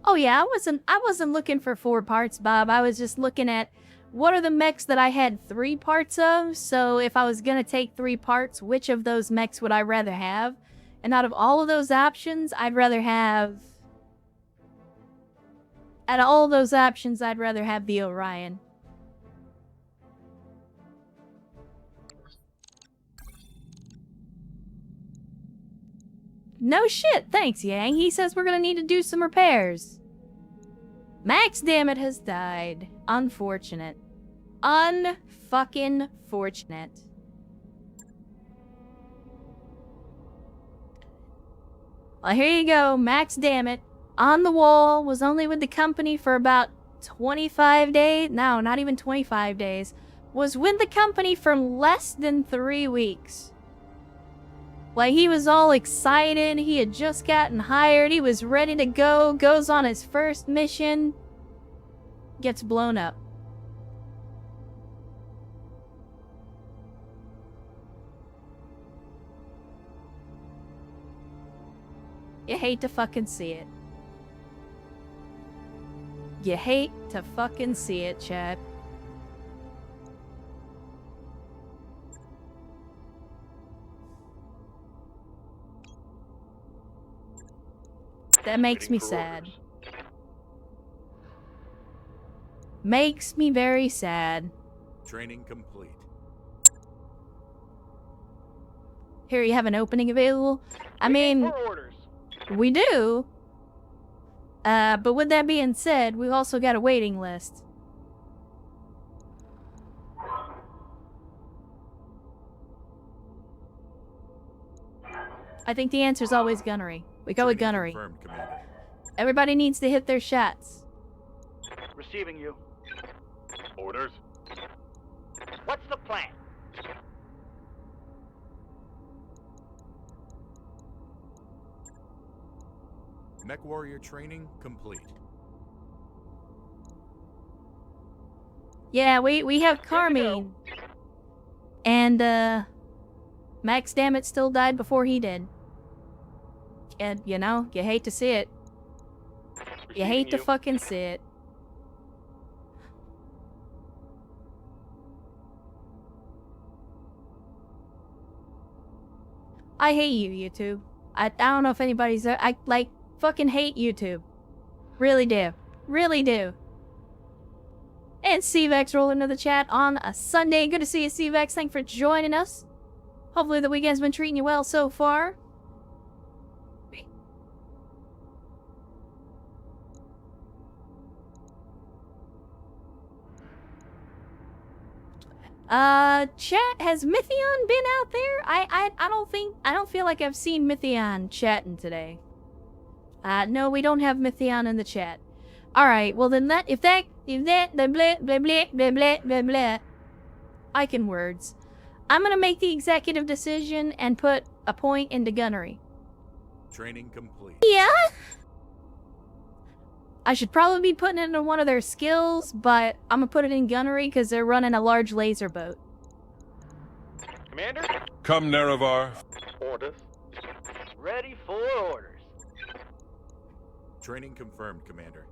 Oh yeah, I wasn't looking for 4 parts, Bob. I was just looking at what are the mechs that I had 3 parts of. So if I was gonna take 3 parts, which of those mechs would I rather have? And out of all of those options, I'd rather have the Orion. No shit, thanks, Yang. He says we're gonna need to do some repairs. Max Dammit has died. Unfortunate. Unfucking fortunate. Well, here you go, Max Dammit. On the wall, was only with the company for about 25 days. No, not even 25 days. Was with the company for less than 3 weeks. Like, he was all excited, he had just gotten hired, he was ready to go, goes on his first mission, gets blown up. You hate to fucking see it. You hate to fucking see it, Chad. That makes me sad. Makes me very sad. Training complete. Here, you have an opening available? I mean, we do. But with that being said, we've also got a waiting list. I think the answer is always gunnery. We go with gunnery. Everybody needs to hit their shots. Receiving you. Orders. What's the plan? Mech warrior training complete. Yeah, we have Carmine. And Max Dammit still died before he did. And, you know, you hate to see it. You hate to fucking see it. I hate you, YouTube. I don't know if anybody's... I, like, fucking hate YouTube. Really do. Really do. And CVEX rolling into the chat on a Sunday. Good to see you, CVEX. Thanks for joining us. Hopefully the weekend's been treating you well so far. Chat, has Mythion been out there? I don't feel like I've seen Mythion chatting today. No, we don't have Mythion in the chat. Alright, well then if that, blah, blah, blah, blah, blah, blah, blah, blah. I can words. I'm gonna make the executive decision and put a point into gunnery. Training complete. Yeah? I should probably be putting it into one of their skills, but I'm gonna put it in gunnery because they're running a large laser boat. Commander? Come, Nerevar. Orders. Ready for orders. Training confirmed, Commander.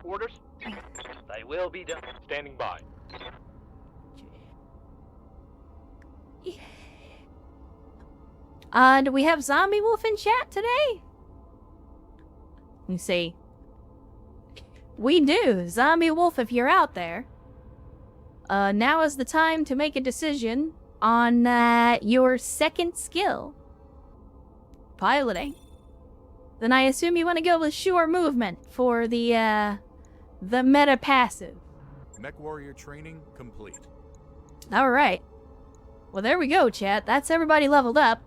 Orders. They will be done. Standing by. Do we have Zombie Wolf in chat today? Let me see. We do. Zombie Wolf, if you're out there. Now is the time to make a decision on your second skill. Piloting. Then I assume you want to go with sure movement for the meta passive. Mech warrior training complete. Alright. Well, there we go, chat. That's everybody leveled up.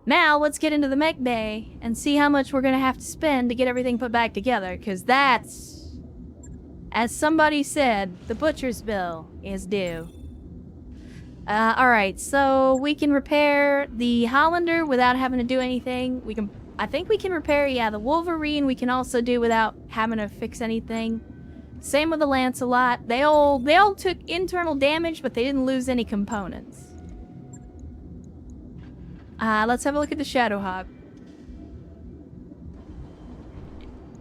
Now, let's get into the mech bay and see how much we're gonna have to spend to get everything put back together, because that's, as somebody said, the butcher's bill is due. Alright, so we can repair the Hollander without having to do anything. I think we can repair, yeah, the Wolverine we can also do without having to fix anything. Same with the Lancelot. They all took internal damage, but they didn't lose any components. Let's have a look at the Shadowhawk.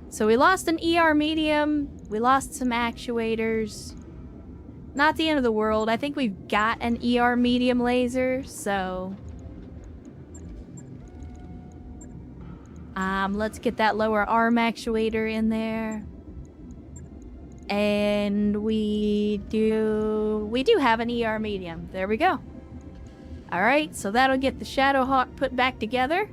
So we lost an ER medium, we lost some actuators. Not the end of the world. I think we've got an ER medium laser, so... let's get that lower arm actuator in there. And we do have an ER medium. There we go. Alright, so that'll get the Shadowhawk put back together.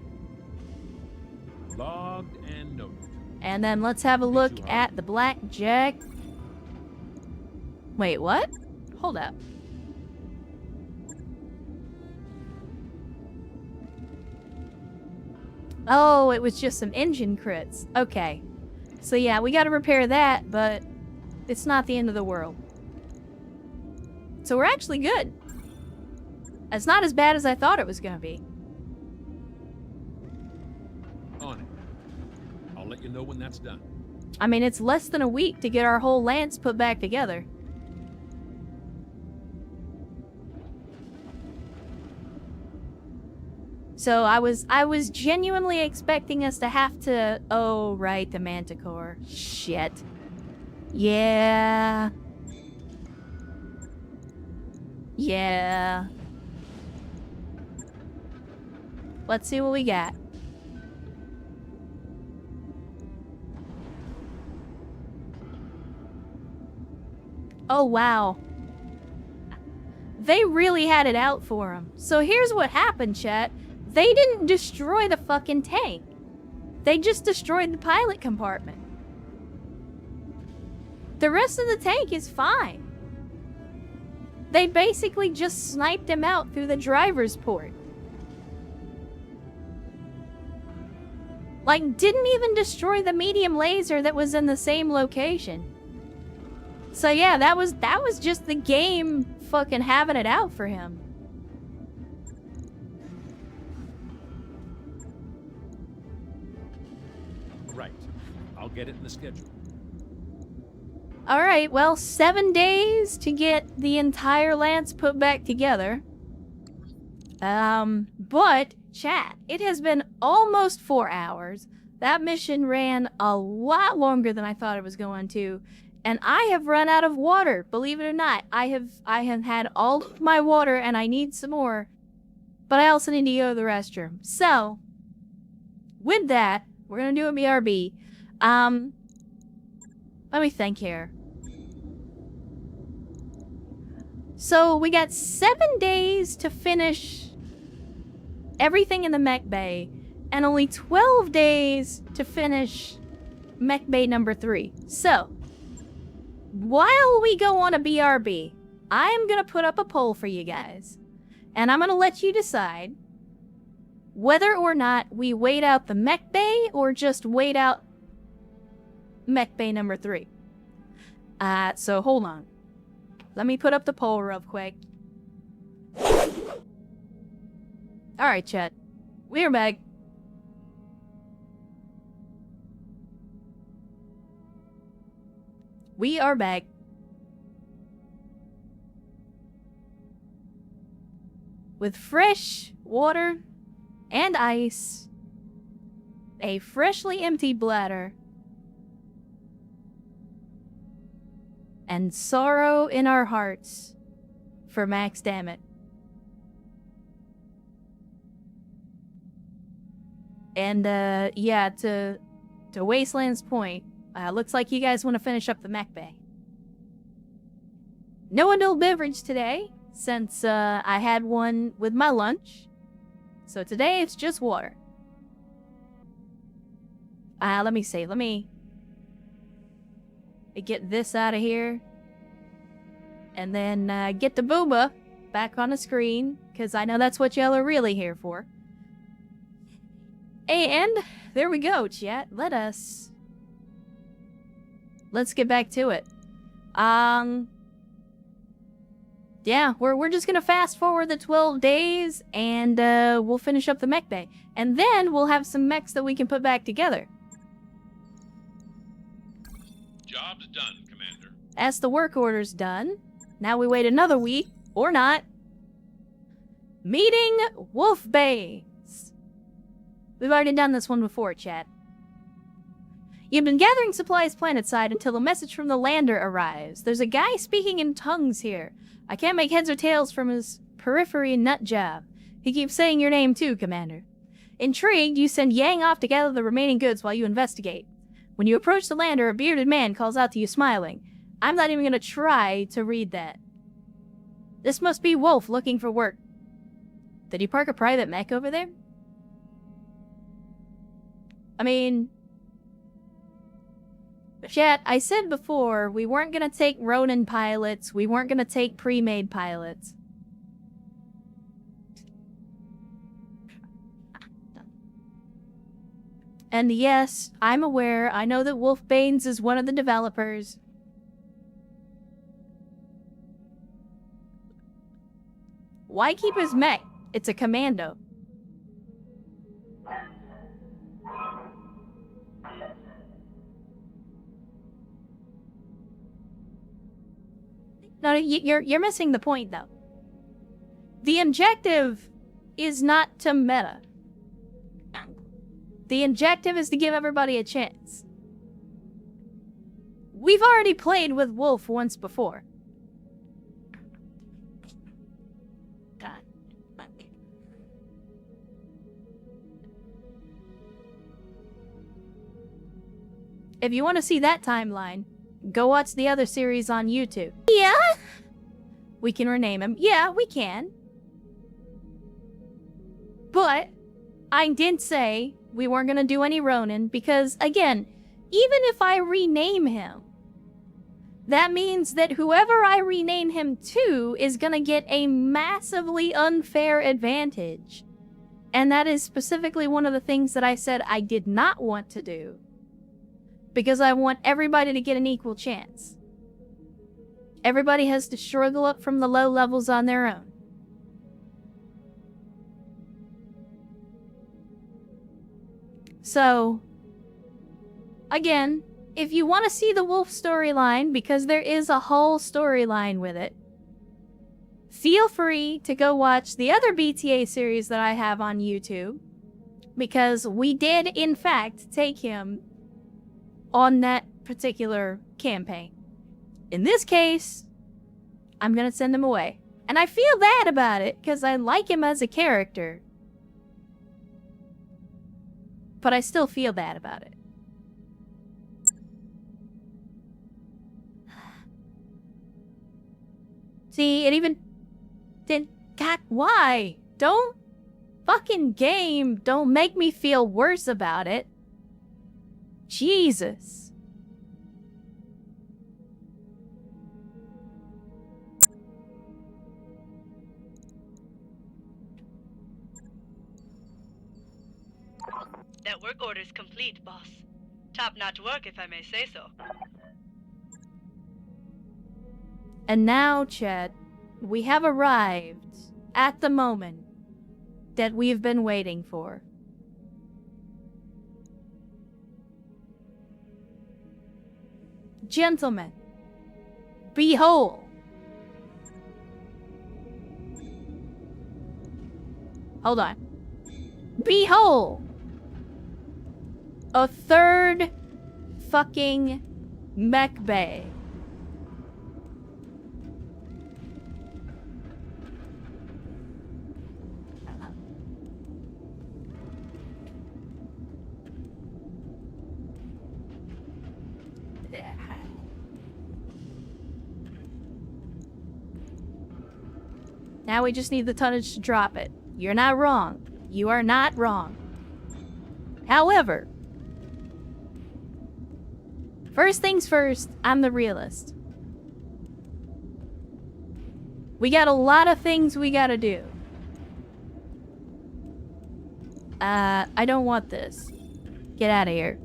Logged and noted. And then let's have a look at the Blackjack. Wait, what? Hold up. Oh, it was just some engine crits. Okay. So yeah, we gotta repair that, but it's not the end of the world. So we're actually good. It's not as bad as I thought it was gonna be. On it. I'll let you know when that's done. I mean, it's less than a week to get our whole lance put back together. So I was genuinely expecting us to have to... Oh, right, the Manticore. Shit. Yeah. Yeah. Let's see what we got. Oh, wow. They really had it out for him. So here's what happened, chat. They didn't destroy the fucking tank. They just destroyed the pilot compartment. The rest of the tank is fine. They basically just sniped him out through the driver's port. Like, didn't even destroy the medium laser that was in the same location. So yeah, that was just the game fucking having it out for him. Right. I'll get it in the schedule. Alright, well, 7 days to get the entire lance put back together. But, chat, it has been almost 4 hours. That mission ran a lot longer than I thought it was going to. And I have run out of water, believe it or not. I have had all of my water and I need some more. But I also need to go to the restroom. So, with that, we're gonna do a BRB. Let me think here. So, we got 7 days to finish everything in the mech bay, and only 12 days to finish mech bay number 3. So, while we go on a BRB, I'm gonna put up a poll for you guys, and I'm gonna let you decide whether or not we wait out the mech bay or just wait out mech bay number 3. So hold on. Let me put up the poll real quick. Alright, chat. We're back. We are back. With fresh water and ice, a freshly emptied bladder, and sorrow in our hearts for Max Dammit. And, yeah, to Wasteland's point, looks like you guys want to finish up the mech bay. No adult beverage today, since, I had one with my lunch. So today it's just water. Let me see, let me get this out of here. And then, get the booba back on the screen, because I know that's what y'all are really here for. And there we go, chat. Let's get back to it. Yeah, we're just gonna fast forward the 12 days, and we'll finish up the mech bay. And then we'll have some mechs that we can put back together. Job's done, Commander. As the work order's done, now we wait another week, or not. Meeting Wolf Bays. We've already done this one before, chat. You've been gathering supplies planetside until a message from the lander arrives. There's a guy speaking in tongues here. I can't make heads or tails from his periphery nut job. He keeps saying your name too, Commander. Intrigued, you send Yang off to gather the remaining goods while you investigate. When you approach the lander, a bearded man calls out to you smiling. I'm not even gonna try to read that. This must be Wolf looking for work. Did he park a private mech over there? I mean... Chat, I said before, we weren't gonna take Ronin pilots, we weren't gonna take pre-made pilots. And yes, I'm aware, I know that Wolfbane's is one of the developers. Why keep his mech? It's a commando. No, you're missing the point, though. The objective is not to meta. The objective is to give everybody a chance. We've already played with Wolf once before. If you want to see that timeline, go watch the other series on YouTube. Yeah? We can rename him. Yeah, we can. But I did say we weren't going to do any Ronin because, again, even if I rename him, that means that whoever I rename him to is going to get a massively unfair advantage. And that is specifically one of the things that I said I did not want to do. Because I want everybody to get an equal chance. Everybody has to struggle up from the low levels on their own. So, again, if you want to see the Wolf storyline, because there is a whole storyline with it, feel free to go watch the other BTA series that I have on YouTube, because we did, in fact, take him on that particular campaign. In this case, I'm gonna send him away. And I feel bad about it, because I like him as a character. But I still feel bad about it. See, it even didn't... God, why? Don't fucking game. Don't make me feel worse about it. Jesus. That work order's complete, boss. Top-notch work, if I may say so. And now, Chet, we have arrived at the moment that we've been waiting for. Gentlemen, behold. Hold on. Behold. A third fucking mech bay. Now we just need the tonnage to drop it. You're not wrong. You are not wrong. However, first things first, I'm the realist. We got a lot of things we gotta do. I don't want this. Get out of here.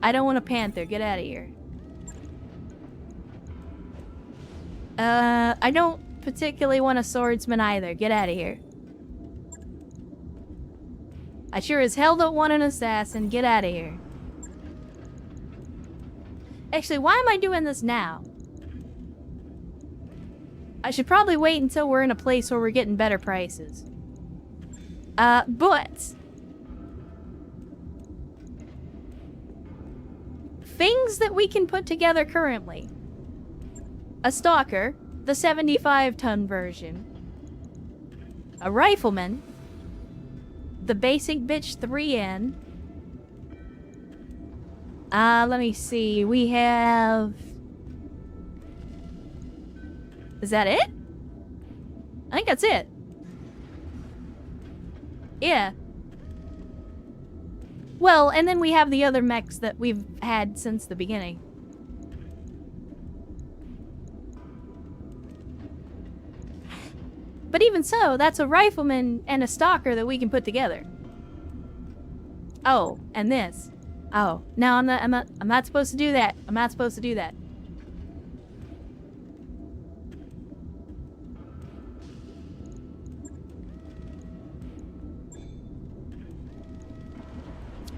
I don't want a panther. Get out of here. I don't particularly want a swordsman either. Get out of here. I sure as hell don't want an assassin. Get out of here. Actually, why am I doing this now? I should probably wait until we're in a place where we're getting better prices. But things that we can put together currently. A stalker, the 75-ton version. A rifleman, the basic bitch 3N. Let me see. We have... Is that it? I think that's it. Yeah. Well, and then we have the other mechs that we've had since the beginning. But even so, that's a rifleman and a stalker that we can put together. Oh, and this. Oh, no, I'm not supposed to do that. I'm not supposed to do that.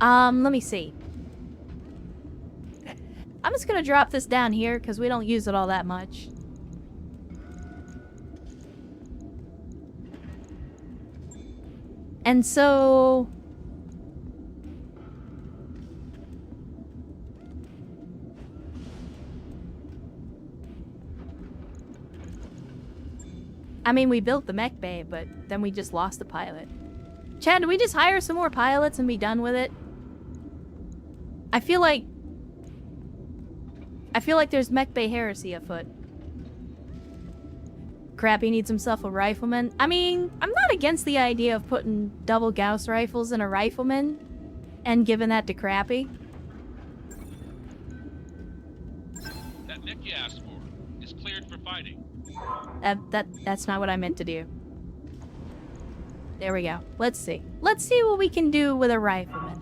Let me see. I'm just gonna drop this down here because we don't use it all that much. And so... I mean, we built the mech bay, but then we just lost the pilot. Chad, do we just hire some more pilots and be done with it? I feel like there's mech bay heresy afoot. Crap, he needs himself a rifleman. I mean, I'm not against the idea of putting double Gauss rifles in a rifleman and giving that to Crappy. That mech you asked for is cleared for fighting. That's not what I meant to do. There we go. Let's see. Let's see what we can do with a rifleman.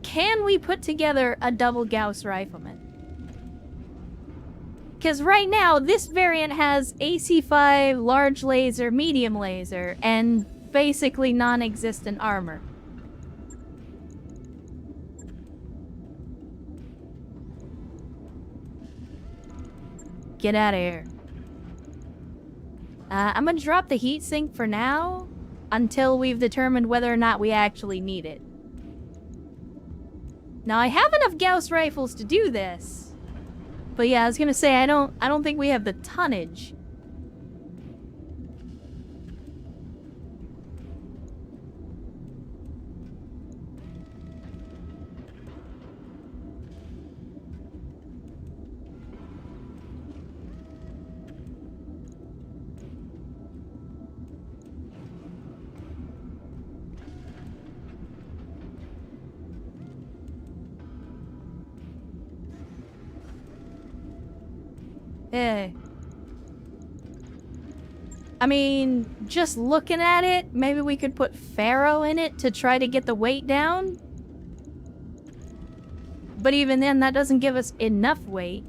Can we put together a double Gauss rifleman? Because right now, this variant has AC5, large laser, medium laser, and basically non-existent armor. Get out of here. I'm gonna drop the heatsink for now until we've determined whether or not we actually need it. Now, I have enough Gauss rifles to do this. But yeah, I was gonna say, I don't think we have the tonnage. I mean, just looking at it, maybe we could put Pharaoh in it to try to get the weight down. But even then, that doesn't give us enough weight.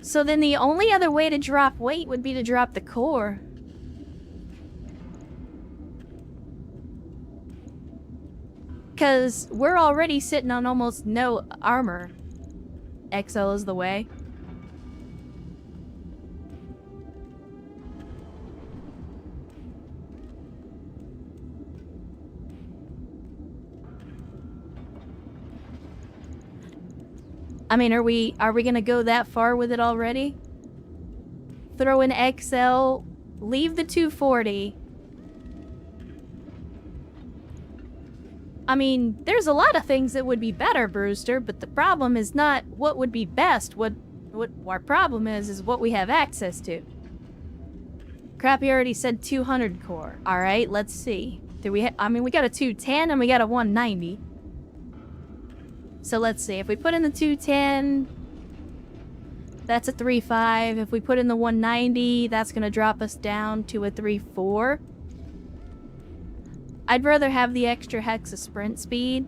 So then the only other way to drop weight would be to drop the core. Because we're already sitting on almost no armor. XL is the way. I mean, are we gonna go that far with it already? Throw in XL, leave the 240. I mean, there's a lot of things that would be better, Brewster, but the problem is not what would be best. What our problem is what we have access to. Crappy already said 200 core. All right, let's see. Do we? I mean, we got a 210 and we got a 190. So let's see. If we put in the 210, that's a 3.5. If we put in the 190, that's gonna drop us down to a 3.4. I'd rather have the extra hex of sprint speed.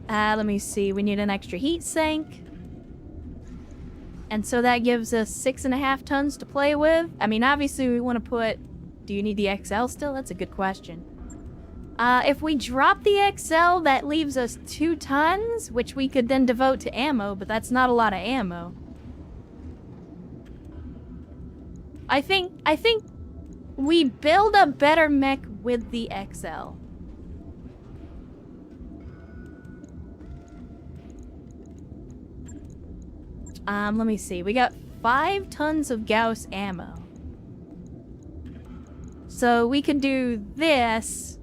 Let me see. We need an extra heat sink. And so that gives us 6.5 tons to play with. I mean, obviously we want to put... Do you need the XL still? That's a good question. If we drop the XL, that leaves us 2 tons, which we could then devote to ammo, but that's not a lot of ammo. I think we build a better mech with the XL. Let me see. We got 5 tons of Gauss ammo. So we can do this,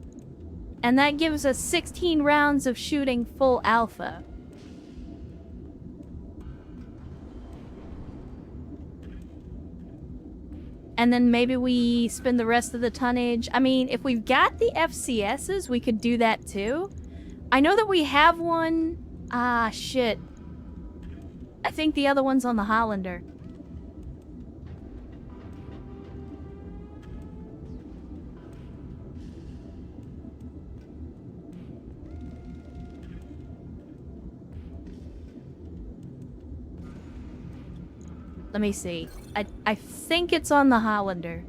and that gives us 16 rounds of shooting full alpha. And then maybe we spend the rest of the tonnage. I mean, if we've got the FCSs, we could do that too. I know that we have one. Ah, shit. I think the other one's on the Hollander. Let me see. I think it's on the Hollander.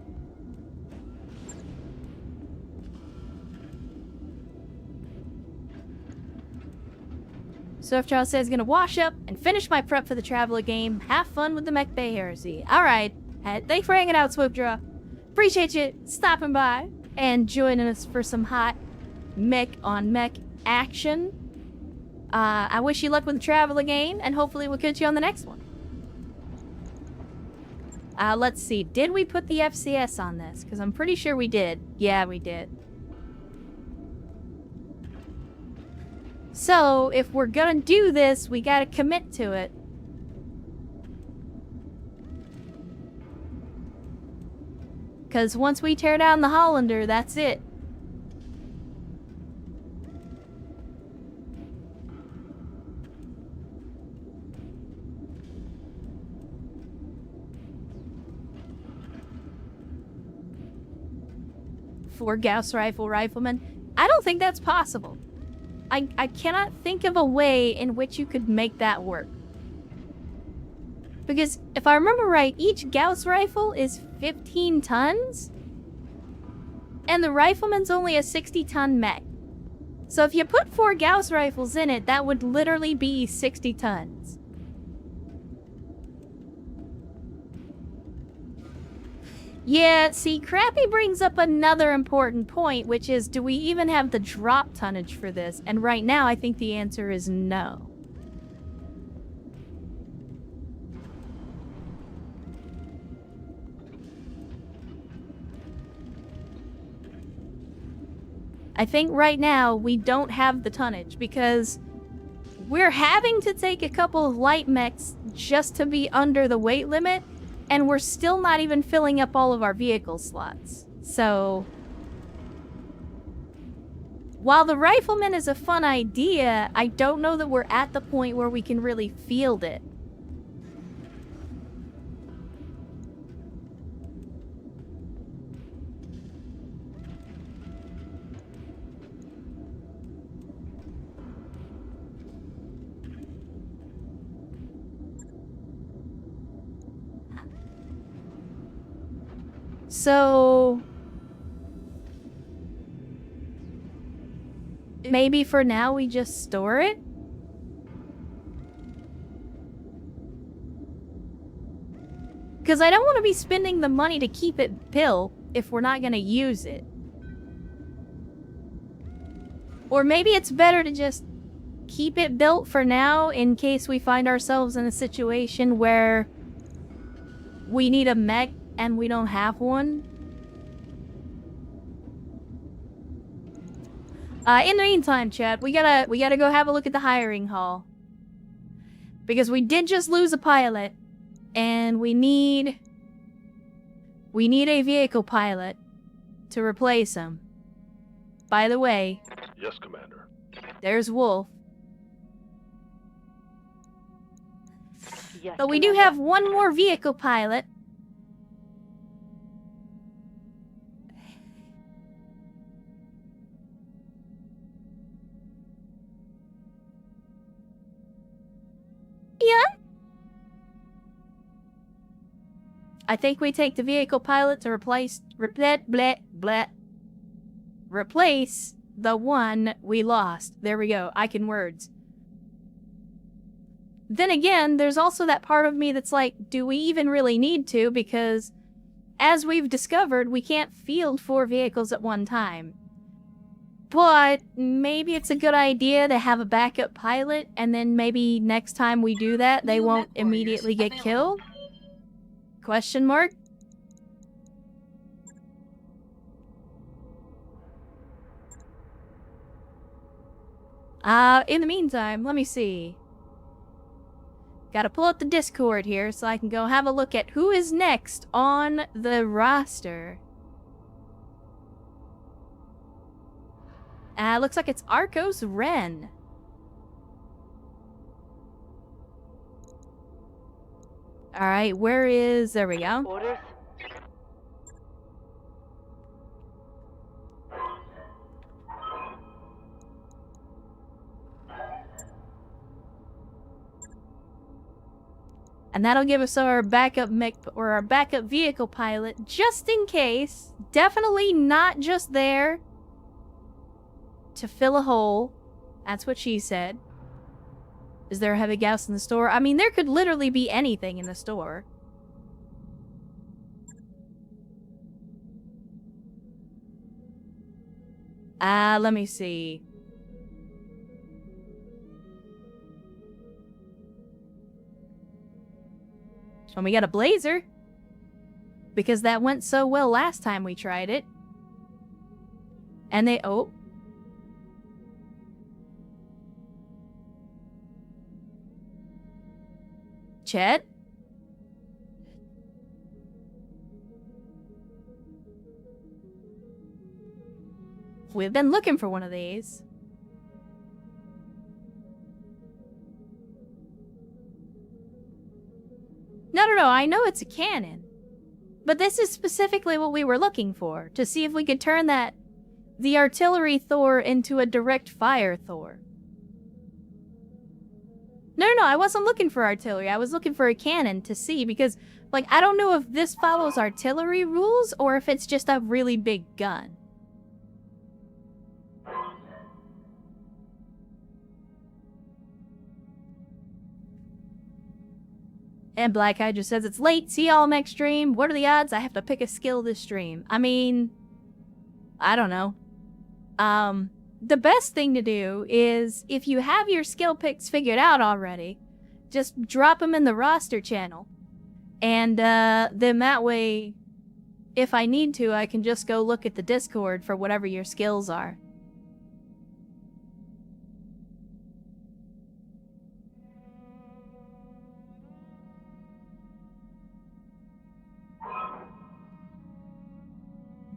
Surfchild says, gonna wash up and finish my prep for the Traveler game. Have fun with the Mech Bay Heresy. Alright. Thanks for hanging out, Swoopdraw. Appreciate you stopping by and joining us for some hot mech on mech action. I wish you luck with the Traveler game, and hopefully we'll catch you on the next one. Let's see. Did we put the FCS on this? Because I'm pretty sure we did. Yeah, we did. So, if we're gonna do this, we gotta commit to it. Because once we tear down the Hollander, that's it. For Gauss riflemen. I don't think that's possible. I cannot think of a way in which you could make that work. Because if I remember right, each Gauss rifle is 15 tons. And the rifleman's only a 60-ton mech. So if you put 4 Gauss rifles in it, that would literally be 60 tons. Yeah, see, Crappy brings up another important point, which is, do we even have the drop tonnage for this? And right now, I think the answer is no. I think right now, we don't have the tonnage, because we're having to take a couple of light mechs just to be under the weight limit, and we're still not even filling up all of our vehicle slots. So, while the rifleman is a fun idea, I don't know that we're at the point where we can really field it. So, maybe for now we just store it? Because I don't want to be spending the money to keep it built if we're not going to use it. Or maybe it's better to just keep it built for now in case we find ourselves in a situation where we need a mech and we don't have one. In the meantime, chat, we gotta go have a look at the hiring hall. Because we did just lose a pilot, and we need a vehicle pilot to replace him. By the way, Yes, Commander. there's Wolf. Yes, But we do Commander. have one more vehicle pilot. Yeah. I think we take the vehicle pilot to replace the the one we lost. There we go. I can words. Then again, there's also that part of me that's like, do we even really need to? Because as we've discovered, we can't field 4 vehicles at one time. But maybe it's a good idea to have a backup pilot, and then maybe next time we do that, they won't immediately get killed? Question mark? In the meantime, let me see. Gotta pull up the Discord here so I can go have a look at who is next on the roster. Looks like it's Arcos Ren. Alright, where is... There we go. Orders? And that'll give us our backup mech or our backup vehicle pilot just in case. Definitely not just there to fill a hole. That's what she said. Is there a heavy gas in the store? I mean, there could literally be anything in the store. Let me see. So we got a blazer. Because that went so well last time we tried it. And they... Oh. Chet? We've been looking for one of these. No, I know it's a cannon. But this is specifically what we were looking for. To see if we could turn the artillery Thor into a direct fire Thor. No, I wasn't looking for artillery. I was looking for a cannon to see because, like, I don't know if this follows artillery rules or if it's just a really big gun. And Black Eye just says, it's late, see y'all next stream. What are the odds I have to pick a skill this stream? I mean, I don't know. The best thing to do is, if you have your skill picks figured out already, just drop them in the roster channel. And then that way, if I need to, I can just go look at the Discord for whatever your skills are.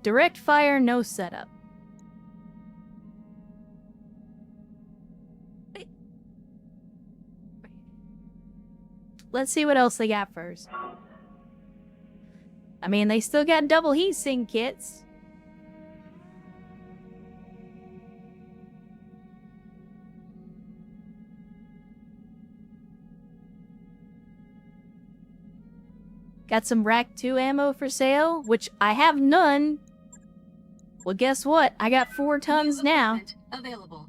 Direct fire, no setup. Let's see what else they got first. I mean, they still got double heat sink kits. Got some Rack 2 ammo for sale, which I have none. Well, guess what? I got 4 tons now. Available.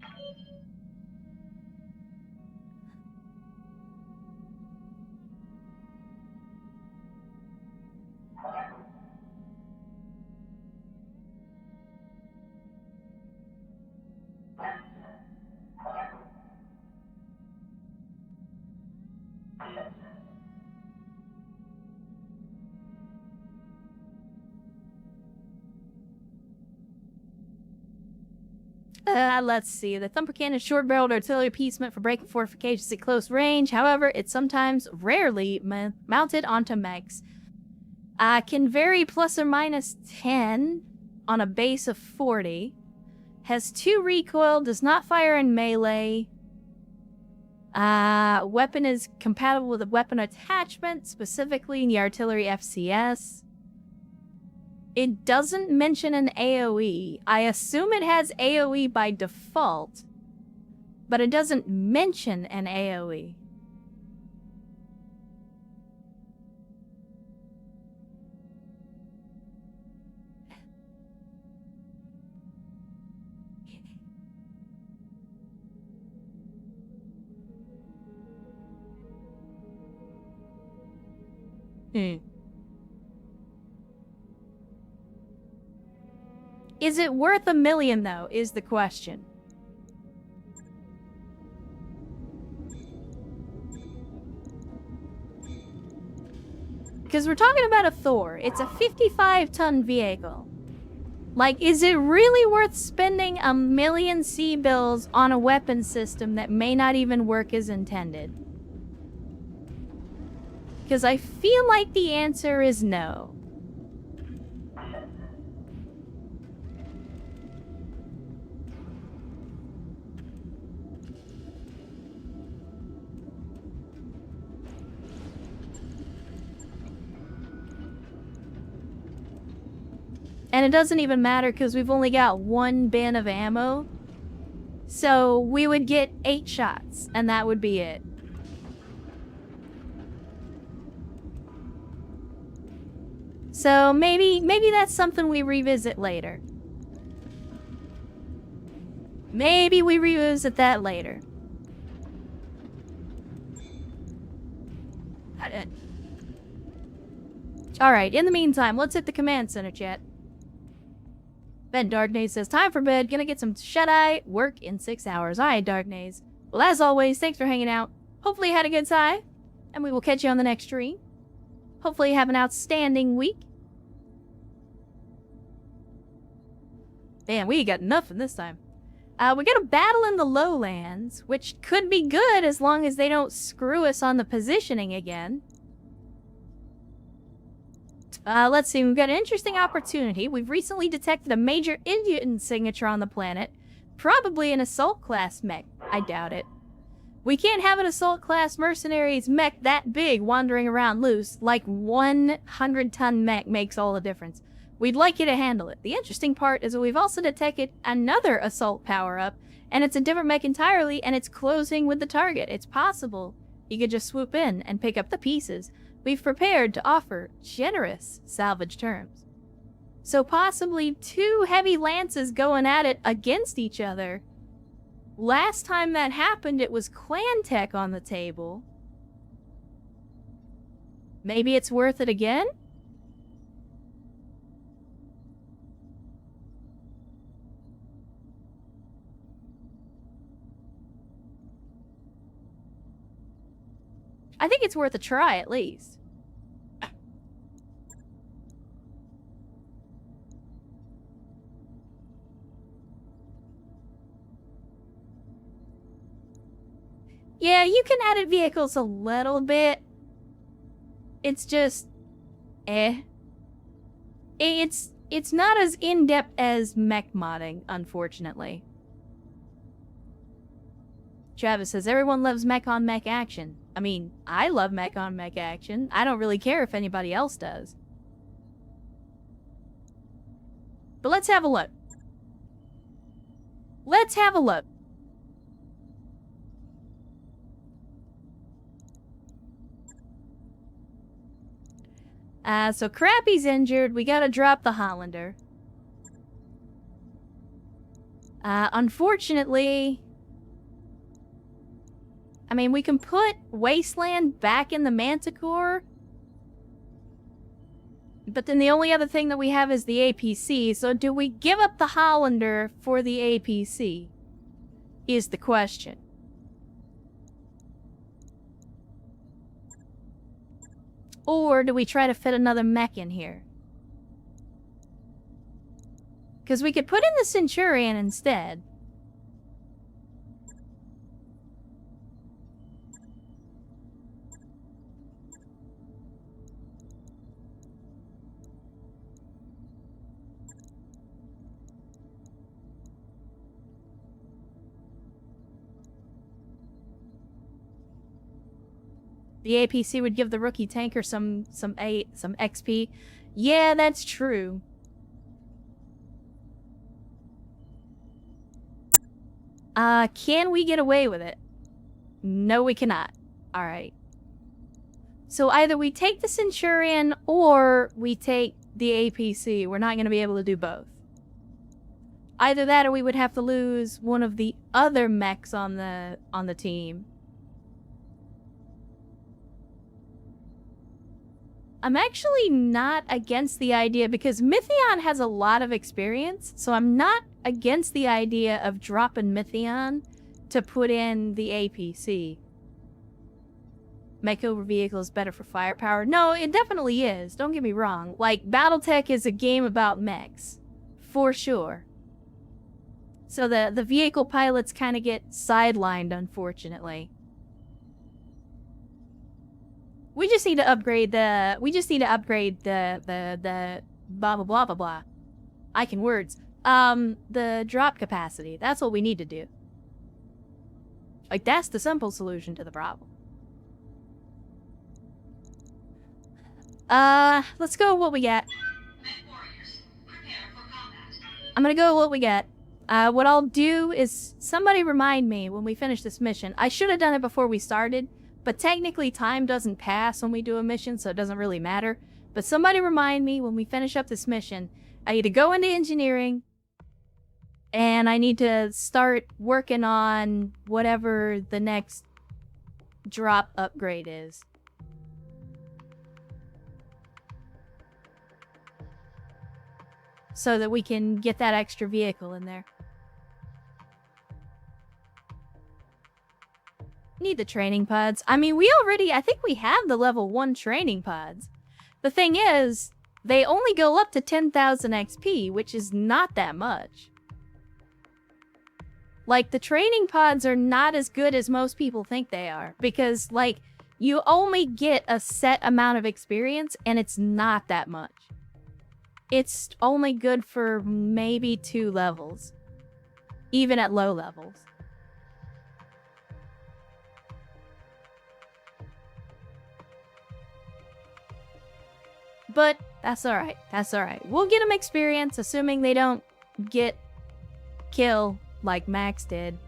Let's see. The thumper cannon is short-barreled artillery piece meant for breaking fortifications at close range. However, it's sometimes rarely mounted onto mechs. Can vary plus or minus 10 on a base of 40. Has 2 recoil, does not fire in melee. Weapon is compatible with a weapon attachment, specifically in the artillery FCS. It doesn't mention an AoE. I assume it has AoE by default, but it doesn't mention an AoE. Is it worth $1 million, though, is the question. Because we're talking about a Thor. It's a 55-ton vehicle. Like, is it really worth spending $1 million C-bills on a weapon system that may not even work as intended? Because I feel like the answer is no. And it doesn't even matter because we've only got 1 bin of ammo. So we would get 8 shots, and that would be it. So maybe that's something we revisit later. Maybe we revisit that later. Alright, in the meantime, let's hit the command center, chat. Ben Darknaze says, time for bed. Gonna get some shut-eye work in 6 hours. Alright, Darknaze. Well, as always, thanks for hanging out. Hopefully you had a good time. And we will catch you on the next stream. Hopefully you have an outstanding week. Man, we got nothing this time. We got a battle in the lowlands, which could be good as long as they don't screw us on the positioning again. Let's see, we've got an interesting opportunity. We've recently detected a major Indian signature on the planet. Probably an assault class mech. I doubt it. We can't have an assault class mercenaries mech that big wandering around loose. Like 100-ton mech makes all the difference. We'd like you to handle it. The interesting part is that we've also detected another assault power-up, and it's a different mech entirely, and it's closing with the target. It's possible you could just swoop in and pick up the pieces. We've prepared to offer generous salvage terms. So possibly 2 heavy lances going at it against each other. Last time that happened, it was clan tech on the table. Maybe it's worth it again? I think it's worth a try, at least. Yeah, you can edit vehicles a little bit. It's just... It's not as in-depth as mech modding, unfortunately. Travis says, everyone loves mech-on-mech action. I mean, I love mech-on-mech action. I don't really care if anybody else does. But let's have a look. Let's have a look. So Crappy's injured. We gotta drop the Hollander. Unfortunately... I mean, we can put Wasteland back in the Manticore. But then the only other thing that we have is the APC. So do we give up the Hollander for the APC? Is the question. Or do we try to fit another mech in here? Because we could put in the Centurion instead. The APC would give the rookie tanker some XP. Yeah, that's true. Can we get away with it? No, we cannot. Alright. So either we take the Centurion or we take the APC. We're not going to be able to do both. Either that or we would have to lose one of the other mechs on the team. I'm actually not against the idea because Mythion has a lot of experience, so I'm not against the idea of dropping Mythion to put in the APC. Mech over vehicle is better for firepower. No, it definitely is. Don't get me wrong. Like, BattleTech is a game about mechs. For sure. So the vehicle pilots kind of get sidelined, unfortunately. We just need to upgrade the blah blah blah blah blah. I can words. The drop capacity. That's what we need to do. Like, that's the simple solution to the problem. Let's go with what we got. I'm gonna go with what we got. What I'll do is somebody remind me when we finish this mission. I should have done it before we started, but technically time doesn't pass when we do a mission, so it doesn't really matter. But somebody remind me when we finish up this mission. I need to go into engineering, and I need to start working on whatever the next drop upgrade is. So that we can get that extra vehicle in there. Need the training pods. I mean, I think we have the level 1 training pods. The thing is, they only go up to 10,000 XP, which is not that much. Like, the training pods are not as good as most people think they are. Because, like, you only get a set amount of experience, and it's not that much. It's only good for maybe 2 levels. Even at low levels. But that's alright. That's alright. We'll get them experience, assuming they don't get kill like Max did.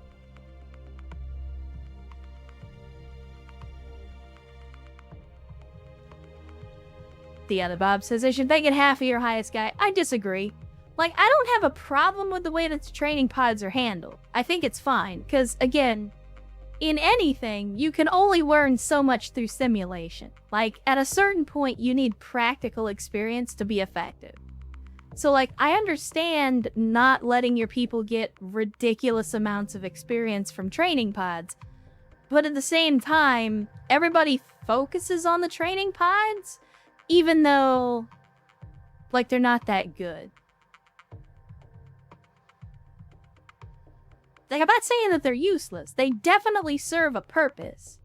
The other Bob says, I should make it half of your highest guy. I disagree. Like, I don't have a problem with the way that the training pods are handled. I think it's fine, because, again, in anything, you can only learn so much through simulation. Like, at a certain point, you need practical experience to be effective. So, like, I understand not letting your people get ridiculous amounts of experience from training pods, but at the same time, everybody focuses on the training pods, even though, like, they're not that good. Like, I'm not saying that they're useless. They definitely serve a purpose.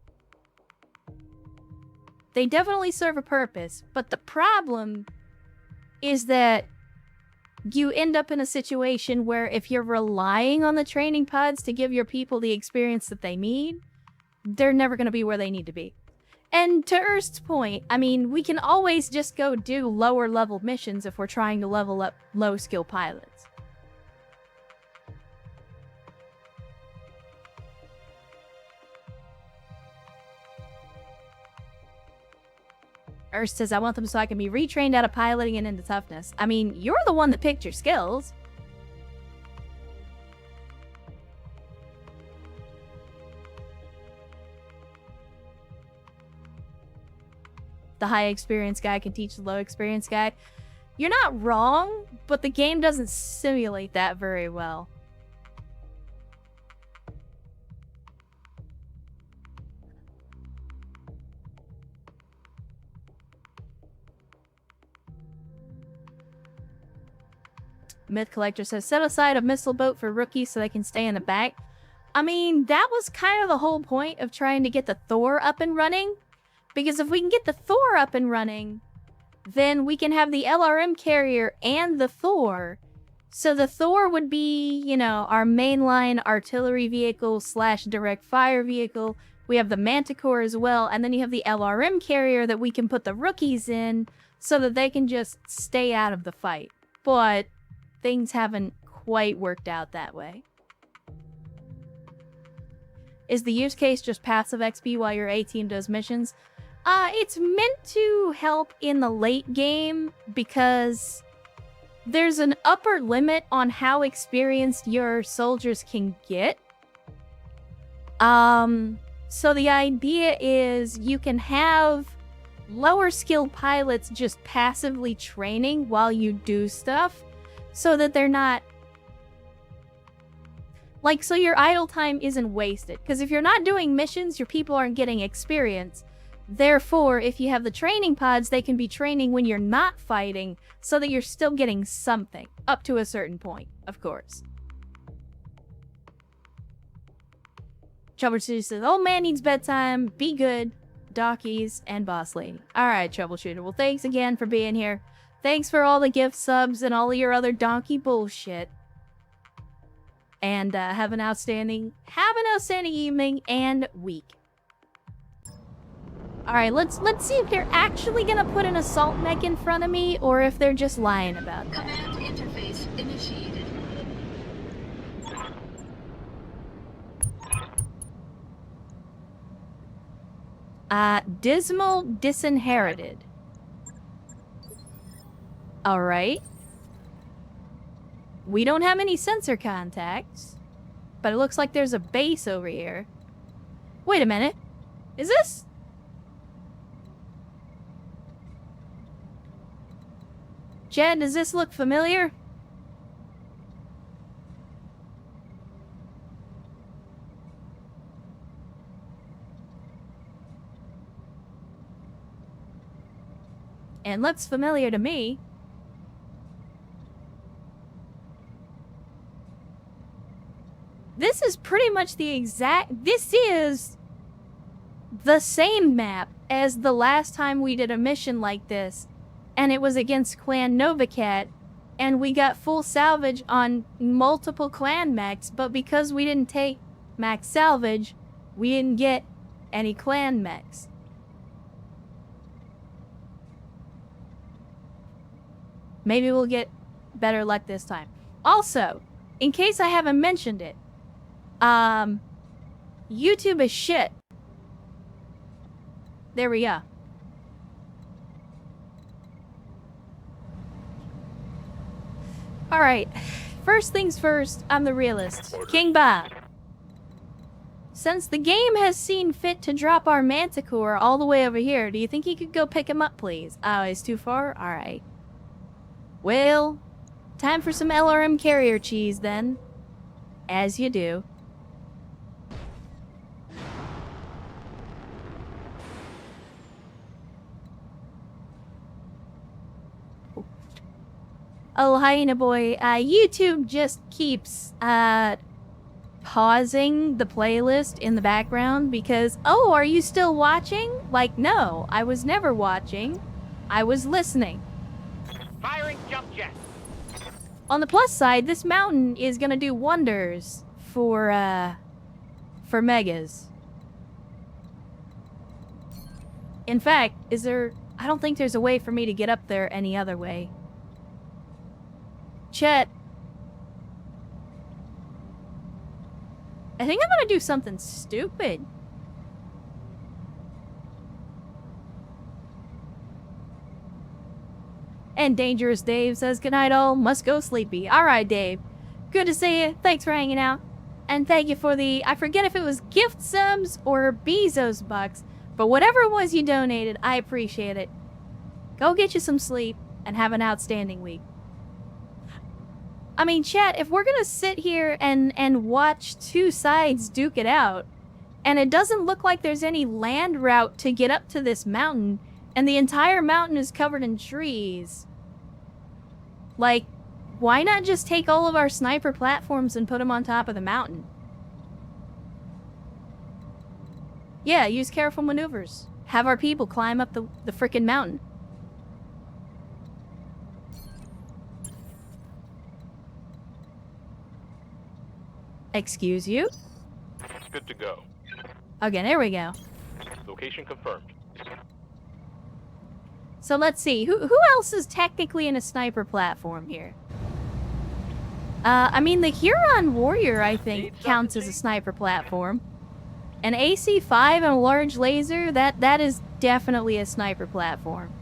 They definitely serve a purpose. But the problem is that you end up in a situation where if you're relying on the training pods to give your people the experience that they need, they're never going to be where they need to be. And to Erst's point, I mean, we can always just go do lower level missions if we're trying to level up low skill pilots. Erst says, I want them so I can be retrained out of piloting and into toughness. I mean, you're the one that picked your skills. The high experience guy can teach the low experience guy. You're not wrong, but the game doesn't simulate that very well. Myth Collector says, set aside a missile boat for rookies so they can stay in the back. I mean, that was kind of the whole point of trying to get the Thor up and running. Because if we can get the Thor up and running, then we can have the LRM carrier and the Thor. So the Thor would be, you know, our mainline artillery vehicle / direct fire vehicle. We have the Manticore as well. And then you have the LRM carrier that we can put the rookies in so that they can just stay out of the fight. But things haven't quite worked out that way. Is the use case just passive XP while your A-team does missions? It's meant to help in the late game because there's an upper limit on how experienced your soldiers can get. So the idea is you can have lower skilled pilots just passively training while you do stuff so that they're not like, so your idle time isn't wasted. Because if you're not doing missions, your people aren't getting experience. Therefore, if you have the training pods, they can be training when you're not fighting so that you're still getting something. Up to a certain point, of course. Troubleshooter says, old man needs bedtime, be good, Dockies, and Boss Lady. Alright, Troubleshooter. Well, thanks again for being here. Thanks for all the gift subs and all of your other donkey bullshit. And have an outstanding evening and week. Alright, let's see if they're actually gonna put an assault mech in front of me or if they're just lying about that. Command interface initiated. Dismal Disinherited. Alright. We don't have any sensor contacts, but it looks like there's a base over here. Wait a minute. Is this? Jed, does this look familiar? And looks familiar to me. This is pretty much the exact... This is the same map as the last time we did a mission like this. And it was against Clan Novacat. And we got full salvage on multiple clan mechs. But because we didn't take max salvage, we didn't get any clan mechs. Maybe we'll get better luck this time. Also, in case I haven't mentioned it, YouTube is shit. There we go. Alright, first things first, I'm the realist. King Bob. Since the game has seen fit to drop our Manticore all the way over here, do you think you could go pick him up, please? Oh, he's too far? Alright. Well, time for some LRM carrier cheese, then. As you do. Oh, hyena boy, YouTube just keeps, pausing the playlist in the background because, oh, are you still watching? Like, no, I was never watching. I was listening. Firing jump jet. On the plus side, this mountain is gonna do wonders for megas. In fact, I don't think there's a way for me to get up there any other way. Chet. I think I'm gonna do something stupid. And Dangerous Dave says, good night all, must go sleepy. Alright, Dave. Good to see you. Thanks for hanging out. And thank you for the, I forget if it was gift subs or Bezos bucks, but whatever it was you donated, I appreciate it. Go get you some sleep and have an outstanding week. I mean, chat, if we're gonna sit here and watch two sides duke it out, and it doesn't look like there's any land route to get up to this mountain, and the entire mountain is covered in trees, like, why not just take all of our sniper platforms and put them on top of the mountain? Yeah, use careful maneuvers. Have our people climb up the frickin' mountain. Excuse you? Good to go. Okay, there we go. Location confirmed. So let's see, who else is technically in a sniper platform here? I mean, the Huron Warrior, I think, counts as a sniper platform. An AC-5 and a large laser, that is definitely a sniper platform.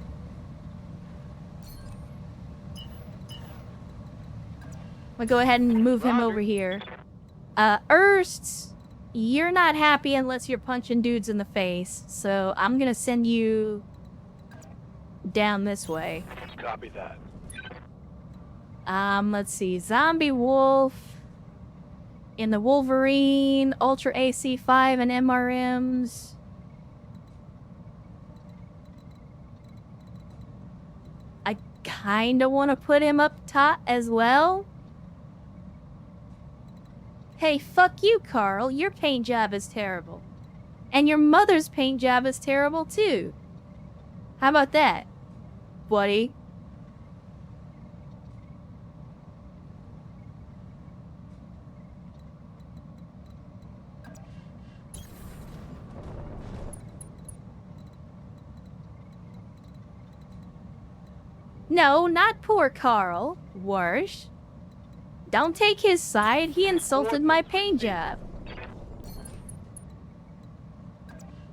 I'll go ahead and move him over here. Erst, you're not happy unless you're punching dudes in the face, so I'm gonna send you down this way. Copy that. Let's see. Zombie Wolf in the Wolverine, Ultra AC5 and MRMs. I kinda want to put him up top as well. Hey, fuck you, Carl. Your paint job is terrible. And your mother's paint job is terrible, too. How about that, buddy? No, not poor Carl. Worse. Don't take his side. He insulted my paint job.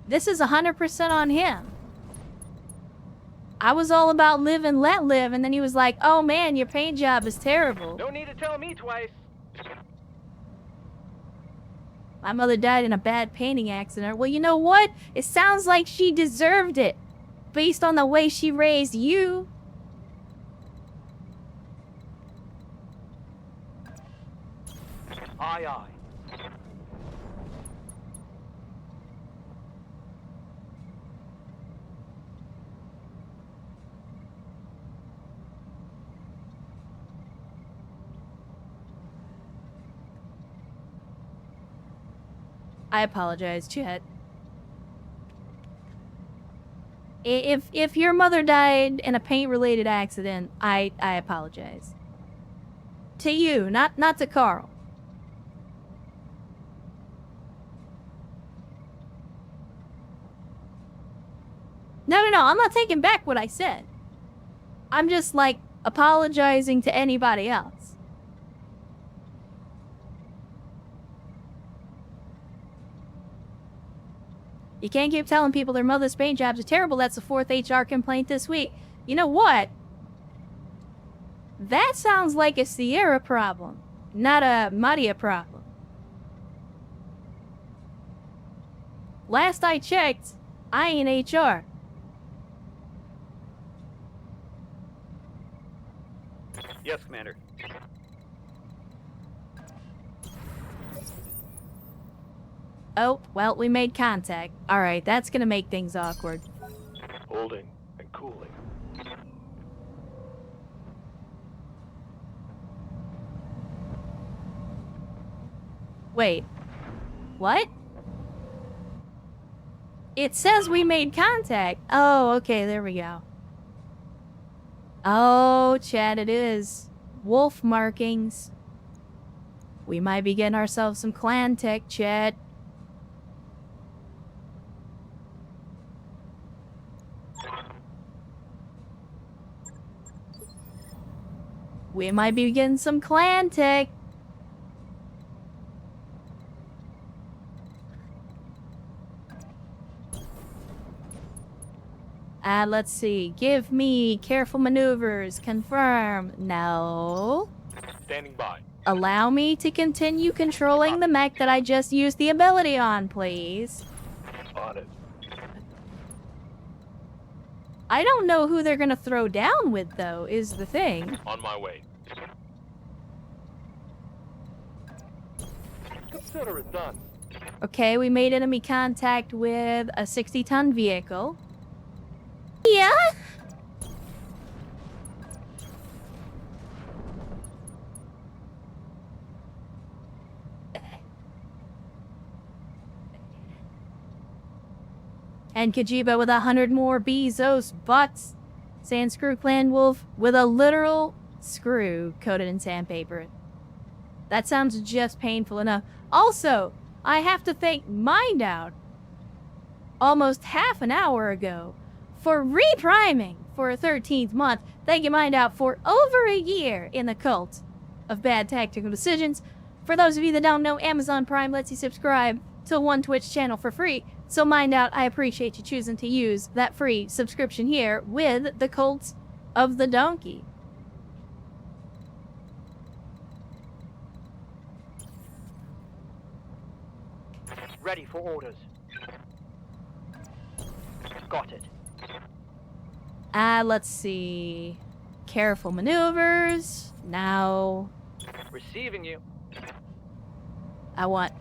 This is 100% on him. I was all about live and let live, and then he was like, oh man, your paint job is terrible. No need to tell me twice. My mother died in a bad painting accident. Well, you know what? It sounds like she deserved it, based on the way she raised you. Aye, aye. I apologize, Chet. If your mother died in a paint-related accident, I apologize. To you, not to Carl. No, I'm not taking back what I said. I'm just, like, apologizing to anybody else. You can't keep telling people their mother's paint jobs are terrible. That's the 4th HR complaint this week. You know what? That sounds like a Sierra problem, not a Maria problem. Last I checked, I ain't HR. Yes, Commander. Oh, well, we made contact. Alright, that's gonna make things awkward. Holding and cooling. Wait. What? It says we made contact. Oh, okay, there we go. Oh, Chad, it is. Wolf markings. We might be getting ourselves some clan tech, Chad. We might be getting some clan tech. Let's see. Give me careful maneuvers. Confirm. No. Standing by. Allow me to continue controlling the mech that I just used the ability on, please. On it. I don't know who they're gonna throw down with, though, is the thing. On my way. Consider it done. Okay, we made enemy contact with a 60-ton vehicle. Yeah? And Kajiba with 100 more Bezos butts. Sand Screw Clan Wolf with a literal screw coated in sandpaper. That sounds just painful enough. Also, I have to thank Mindout almost half an hour ago for repriming for a 13th month. Thank you, Mindout, for over a year in the cult of bad tactical decisions. For those of you that don't know, Amazon Prime lets you subscribe to one Twitch channel for free. So Mindout, I appreciate you choosing to use that free subscription here with the Cult of the Donkey. Ready for orders. Got it. Let's see. Careful maneuvers. Now, Receiving you.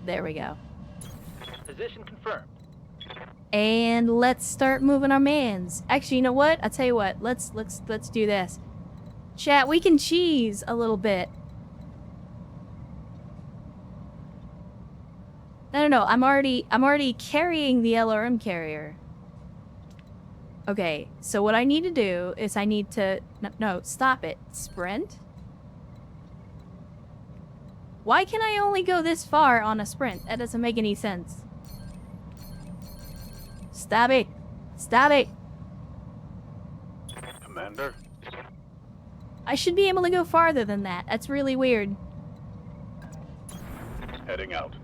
there we go. Position confirmed. And let's start moving our mans. Actually, you know what? I'll tell you what. Let's do this. Chat, we can cheese a little bit. No. I'm already carrying the LRM carrier. Okay, so what I need to do is I need to... No, stop it. Sprint? Why can I only go this far on a sprint? That doesn't make any sense. Stop it! Stop it! Commander? I should be able to go farther than that. That's really weird. Heading out.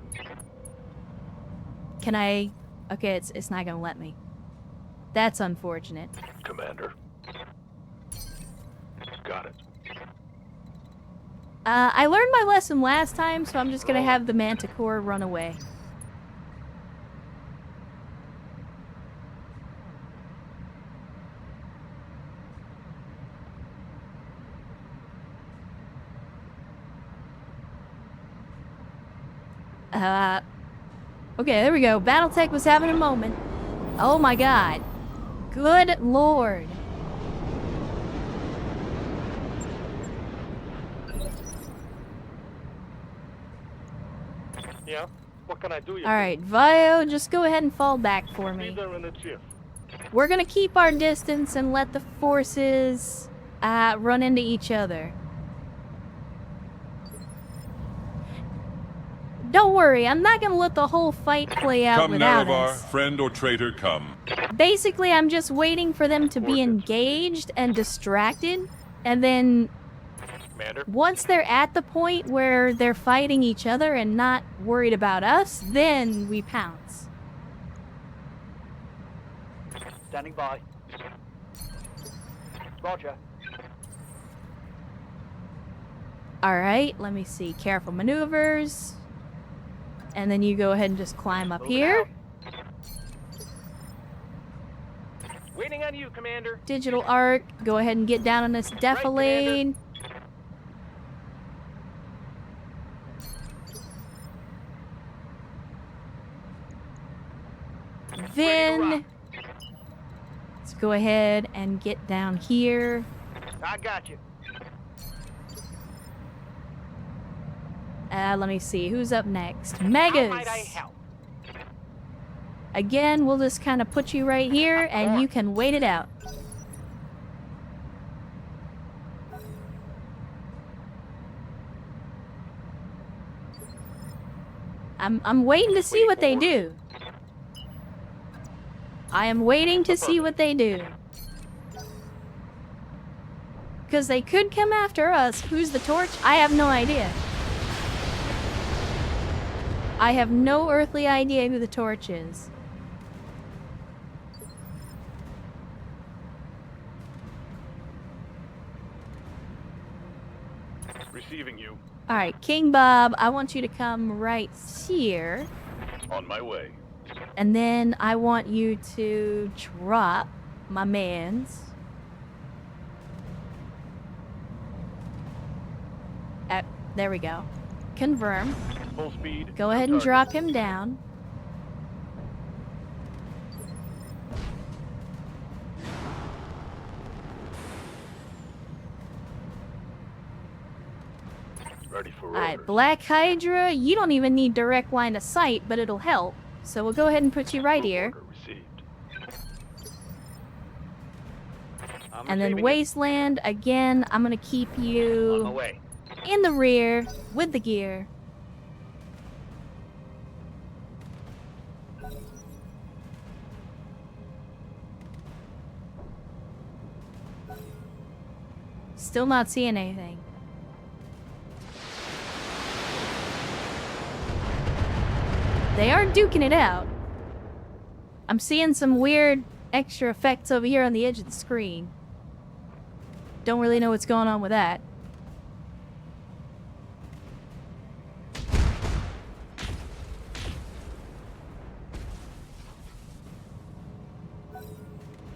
Can I... Okay, it's not gonna let me. That's unfortunate. Commander. Got it. I learned my lesson last time, so I'm just gonna have the Manticore run away. Okay, there we go. BattleTech was having a moment. Oh my god. Good lord. Yeah? What can I do? Alright, Vio, just go ahead and fall back for me. Leader in the chief. We're gonna keep our distance and let the forces run into each other. Don't worry, I'm not gonna let the whole fight play out Come, without Naravar, us. friend or traitor, come. Basically, I'm just waiting for them to be engaged and distracted, and then Commander. once they're at the point where they're fighting each other and not worried about us, then we pounce. Standing by. Roger. Alright, let me see. Careful maneuvers. And then you go ahead and just climb up Moving here. out. Waiting on you, Commander. Digital arc. Go ahead and get down on this defilade. Then let's go ahead and get down here. I got you. Let me see. Who's up next? How Megas. might I help? Again, we'll just kind of put you right here and you can wait it out. I'm waiting to see what they do. I am waiting to see what they do. Because they could come after us. Who's the torch? I have no idea. I have no earthly idea who the torch is. Receiving you. Alright, King Bob, I want you to come right here. On my way. And then I want you to drop my mans. There we go. Confirm. Full speed. Go ahead and drop him down. Ready for Alright, orders. Black Hydra, you don't even need direct line of sight, but it'll help. So we'll go ahead and put you right here. Order received. And then receiving it. Wasteland, again, I'm gonna keep On my you way. in the rear with the gear. Still not seeing anything. They are duking it out. I'm seeing some weird extra effects over here on the edge of the screen. Don't really know what's going on with that.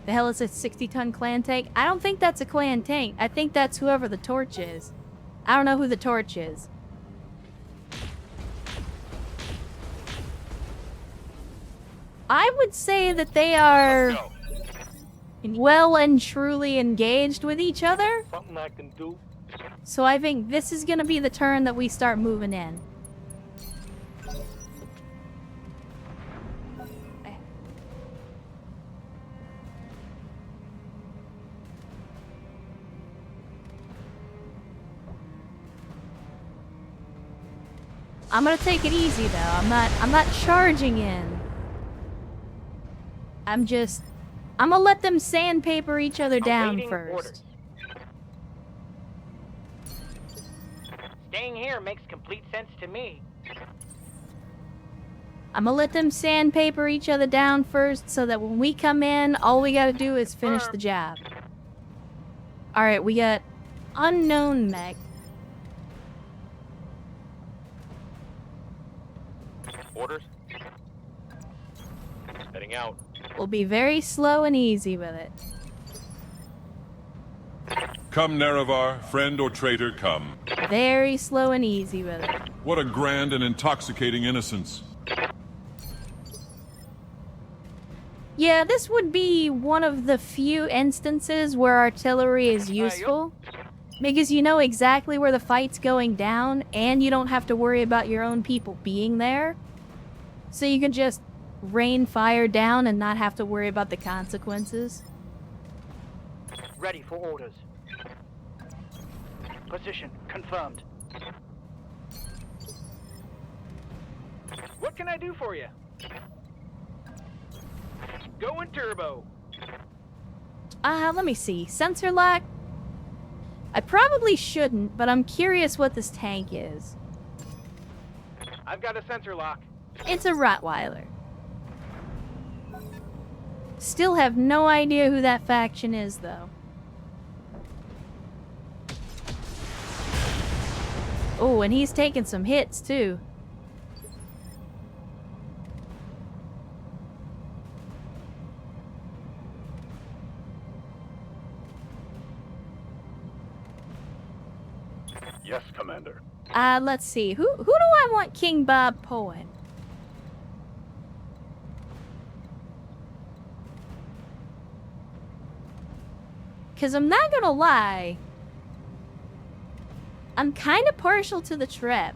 The hell is a 60-ton clan tank? I don't think that's a clan tank. I think that's whoever the torch is. I don't know who the torch is. I would say that they are well and truly engaged with each other. Something I can do. So I think this is gonna be the turn that we start moving in. I'm gonna take it easy though. I'm not charging in. I'm gonna let them sandpaper each other down Awaiting first. orders. Staying here makes complete sense to me. I'm gonna let them sandpaper each other down first so that when we come in, all we gotta do is finish the job. Alright, we got unknown mech. Orders. Heading out. We'll be very slow and easy with it. Come, Nerevar, friend or traitor, come. Very slow and easy with it. What a grand and intoxicating innocence. Yeah, this would be one of the few instances where artillery is useful. Because you know exactly where the fight's going down, and you don't have to worry about your own people being there. So you can just rain fire down and not have to worry about the consequences. Ready for orders. Position confirmed. What can I do for you? Going turbo. Let me see. Sensor lock? I probably shouldn't, but I'm curious what this tank is. I've got a sensor lock. It's a Rottweiler. Still have no idea who that faction is, though. Oh, and he's taking some hits, too. Yes, Commander. Let's see. Who do I want King Bob pulling? Because I'm not gonna lie, I'm kind of partial to the Treb.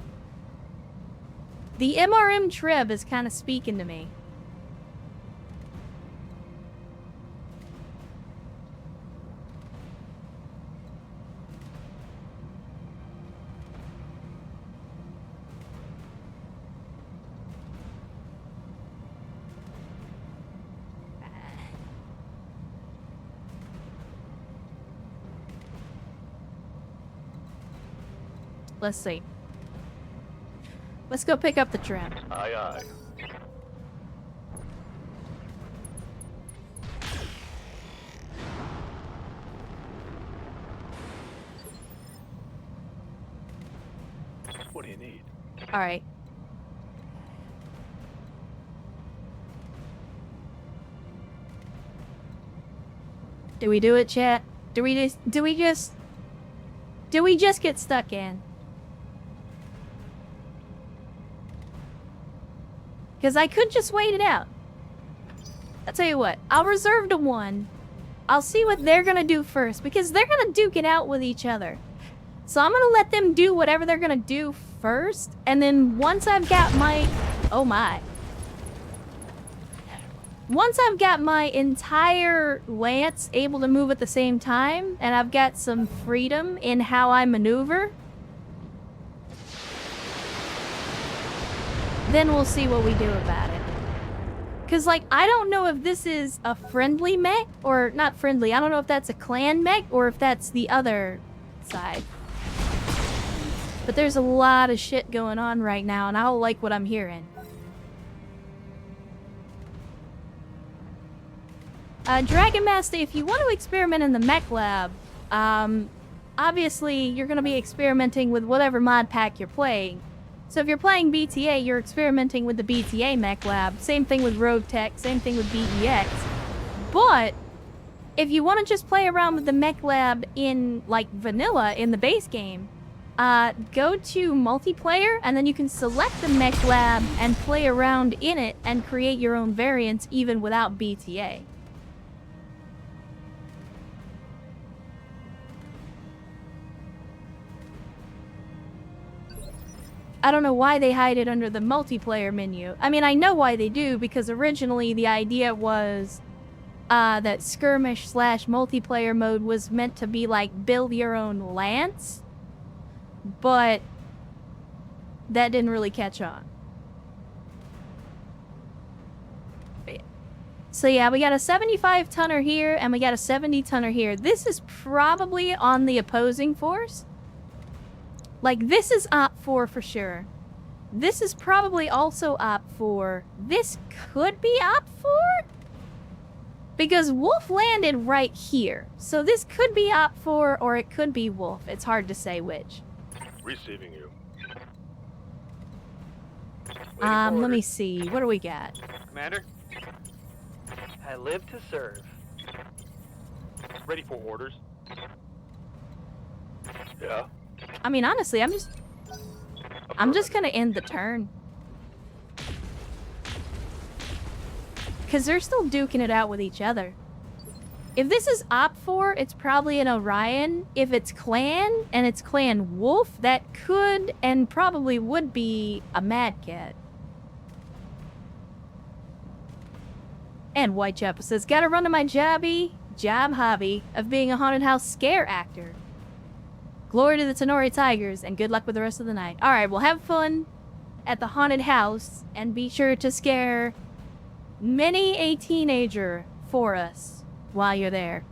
The MRM Treb is kind of speaking to me. Let's see. Let's go pick up the tram. Aye, aye. What do you need? Alright. Do we do it, chat? Do we just get stuck in? Because I could just wait it out. I'll tell you what, I'll reserve to one. I'll see what they're gonna do first, because they're gonna duke it out with each other. So I'm gonna let them do whatever they're gonna do first, and then once I've got my... Oh my. Once I've got my entire lance able to move at the same time, and I've got some freedom in how I maneuver, then we'll see what we do about it. Because, like, I don't know if this is a friendly mech, or not friendly. I don't know if that's a clan mech, or if that's the other side. But there's a lot of shit going on right now, and I don't like what I'm hearing. Dragon Master, if you want to experiment in the mech lab, obviously you're going to be experimenting with whatever mod pack you're playing. So if you're playing BTA, you're experimenting with the BTA mech lab. Same thing with Rogue Tech, same thing with BEX. But if you want to just play around with the mech lab in, like, vanilla in the base game, go to multiplayer, and then you can select the mech lab and play around in it and create your own variants even without BTA. I don't know why they hide it under the multiplayer menu. I mean, I know why they do, because originally the idea was that skirmish / multiplayer mode was meant to be like build your own lance, but that didn't really catch on. So yeah, we got a 75 tonner here and we got a 70 tonner here. This is probably on the opposing force. Like, this is Op 4 for sure. This is probably also Op 4. This could be Op 4? Because Wolf landed right here. So this could be Op 4 or it could be Wolf. It's hard to say which. Receiving you. Let me see. What do we got? Commander? I live to serve. Ready for orders. Yeah. I mean, honestly, I'm just gonna end the turn. Because they're still duking it out with each other. If this is Op 4, it's probably an Orion. If it's Clan, and it's Clan Wolf, that could and probably would be a Mad Cat. And Whitechapel says, gotta run to my job hobby of being a haunted house scare actor. Glory to the TENORI Tigers, and good luck with the rest of the night. Alright, well, have fun at the haunted house, and be sure to scare many a teenager for us while you're there.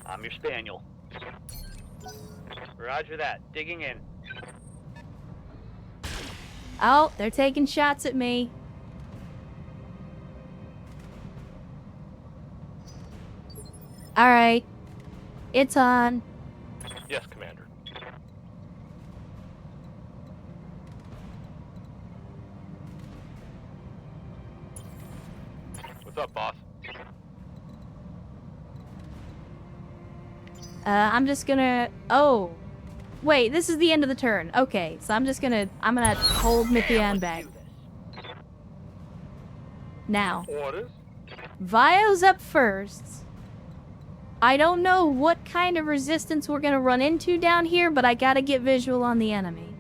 I'm your spaniel. Roger that. Digging in. Oh, they're taking shots at me. Alright. It's on. Yes, Commander. What's up, boss? I'm just gonna... Oh. Wait, this is the end of the turn. Okay, so I'm gonna hold Mithian back. Now. Orders? Vio's up first. I don't know what kind of resistance we're gonna run into down here, but I gotta get visual on the enemy.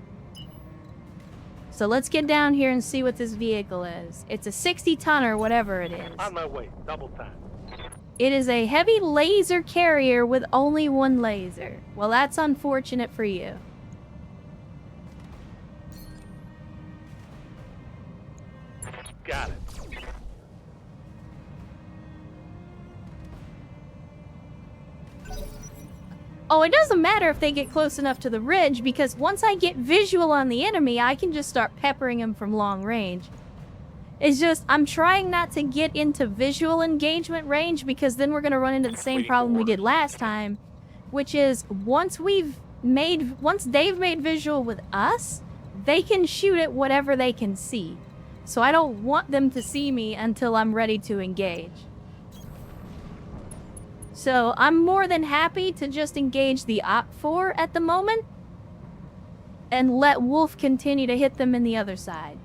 So let's get down here and see what this vehicle is. It's a 60 tonner, whatever it is. On my way. Double time. It is a heavy laser carrier with only one laser. Well, that's unfortunate for you. Got it. Oh, it doesn't matter if they get close enough to the ridge, because once I get visual on the enemy, I can just start peppering them from long range. It's just, I'm trying not to get into visual engagement range, because then we're going to run into the same problem we did last time, which is once they've made visual with us, they can shoot at whatever they can see. So I don't want them to see me until I'm ready to engage. So I'm more than happy to just engage the Op 4 at the moment and let Wolf continue to hit them in the other side.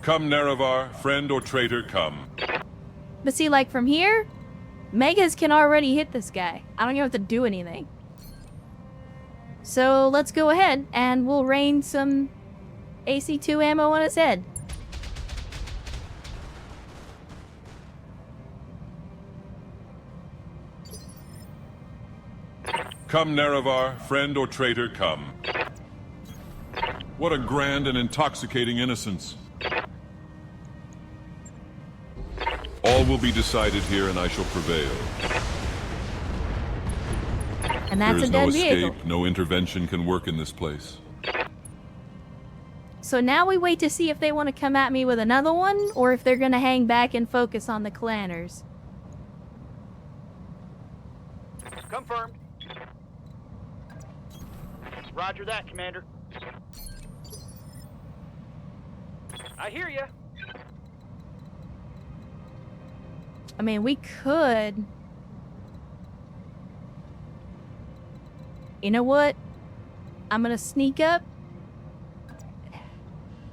Come, Nerevar, friend or traitor, come. But see, like from here, Megas can already hit this guy. I don't even have to do anything. So let's go ahead and we'll rain some AC2 ammo on his head. Come, Nerevar, friend or traitor, come. What a grand and intoxicating innocence. All will be decided here, and I shall prevail. And that's There is a no dead escape, vehicle. no intervention can work in this place. So now we wait to see if they want to come at me with another one, or if they're going to hang back and focus on the clanners. Confirmed. Roger that, Commander. I hear ya. I mean, we could... You know what? I'm gonna sneak up.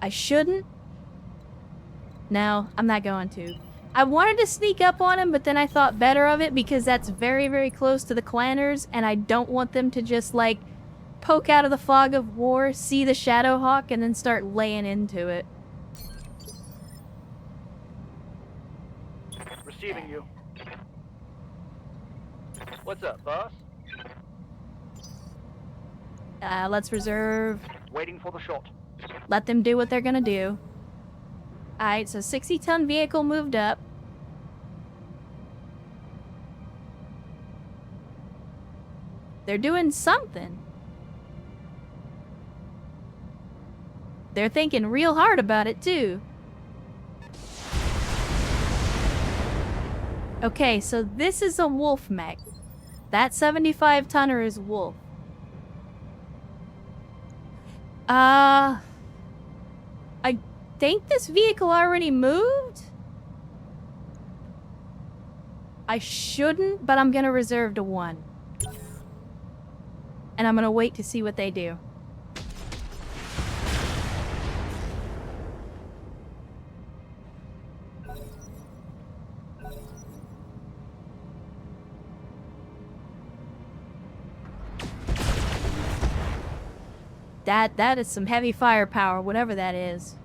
I shouldn't. No, I'm not going to. I wanted to sneak up on him, but then I thought better of it because that's very, very close to the clanners, and I don't want them to just, like, poke out of the fog of war, see the Shadowhawk, and then start laying into it. Receiving you. What's up, boss? Let's reserve. Waiting for the shot. Let them do what they're gonna do. Alright, so 60-ton vehicle moved up. They're doing something. They're thinking real hard about it, too. Okay, so this is a wolf mech. That 75-tonner is wolf. I think this vehicle already moved? I shouldn't, but I'm gonna reserve to 1. And I'm gonna wait to see what they do. That is some heavy firepower, whatever that is.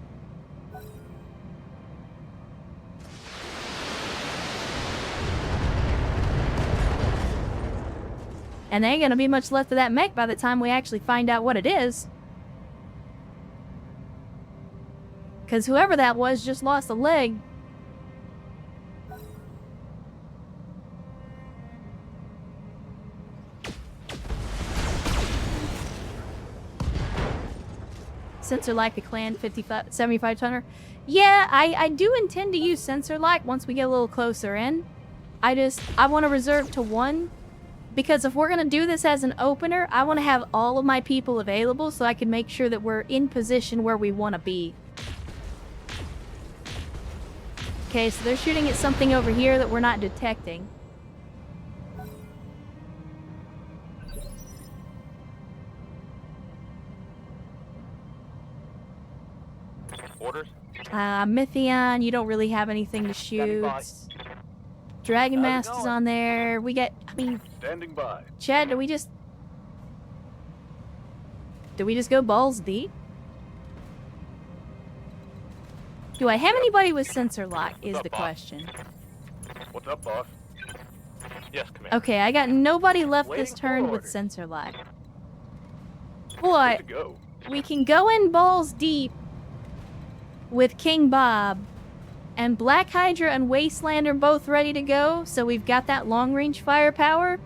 And there ain't gonna be much left of that mech by the time we actually find out what it is. Because whoever that was just lost a leg. Sensor like a clan 75 tonner. Yeah, I do intend to use sensor like once we get a little closer in. I want to reserve to 1 because if we're going to do this as an opener, I want to have all of my people available so I can make sure that we're in position where we want to be. Okay, so they're shooting at something over here that we're not detecting. Orders? Mythion, you don't really have anything to shoot. Dragon Master's on there. We get, I mean, Standing by. Chad, do we just go balls deep? Do I have anybody with sensor lock is the question. What's up, boss? Yes, Commander. Okay, I got nobody left Waiting this for turn with orders. sensor lock. Good But to go. we can go in balls deep with King Bob, and Black Hydra and Wasteland are both ready to go, so we've got that long-range firepower.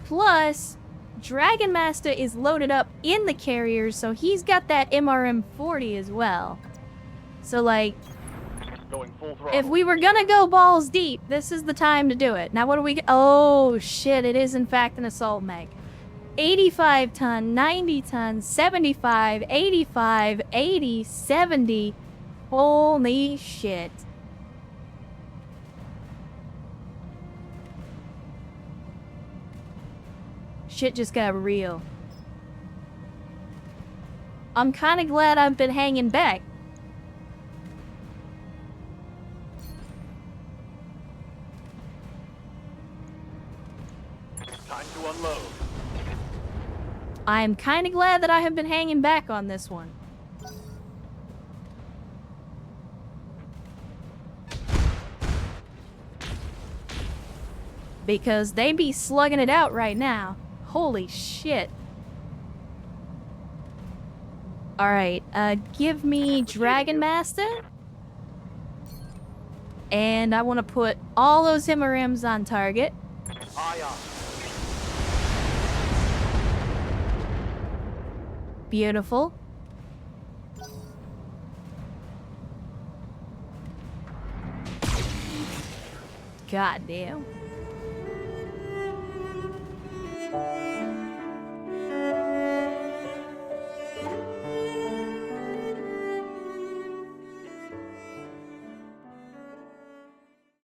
Plus, Dragon Master is loaded up in the carriers, so he's got that MRM-40 as well. So, like, Going full throttle. if we were gonna go balls deep, this is the time to do it. Now, what do we... Oh, shit, it is in fact an assault mech. 85 ton, 90 ton, 75, 85, 80, 70... Holy shit. Shit just got real. I'm kind of glad I've been hanging back. Time to unload. I'm kind of glad that I have been hanging back on this one. Because they be slugging it out right now. Holy shit. Alright, give me Dragon Master. And I want to put all those MRMs on target. Aye, aye. Beautiful. God damn.